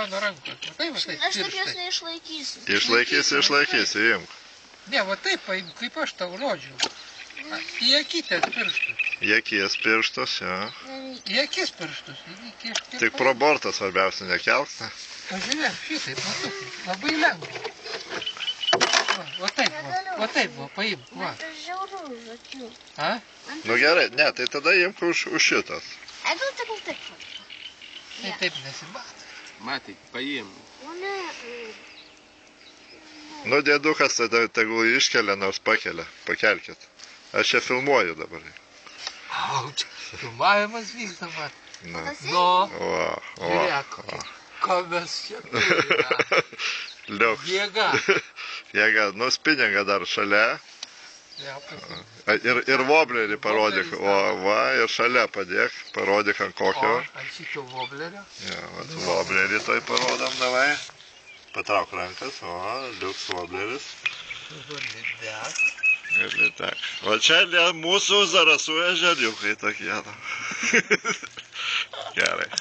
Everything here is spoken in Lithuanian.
mano rankos. Matai, va taip, Aš taip jos neišlaikysiu. Išlaikysi, imk. Ne, va taip, paimk, kaip aš tau rodžiau. Į akytės pirštus. Į akis pirštus, jo. Į akis pirštus. Tik pro bortą svarbiausia nekelk. Pažiūrėk, šitaip, matukai. Labai lengva. Va taip, paimk, va. Man tas žiauru už akių. A? Nu gerai, ne, tai tada imk už šitas. Ai, gal tegul taip. Tai taip nesimato. Matai, paim. O ne. Nu, dėdukas tada tegul iškelia, nors pakelia. Pakelkit. Aš čia filmuoju dabar. Au, čia filmavimas vyksta, man. Na. Nu, Va, žiūrėk, ką mes čia turime. Liuks. Jėga. Jėga, nu spiningą dar šalia. Ir woblerį parodyk. O, va, ir šalia padėk. Parodyk ant kokio. Ant šito woblerio. Ja, vat woblerį toj parodom, davai. Patrauk rankas, o, liuks wobleris. Ir litek. O čia mūsų Zarasų ežeriukai tokie. Gerai.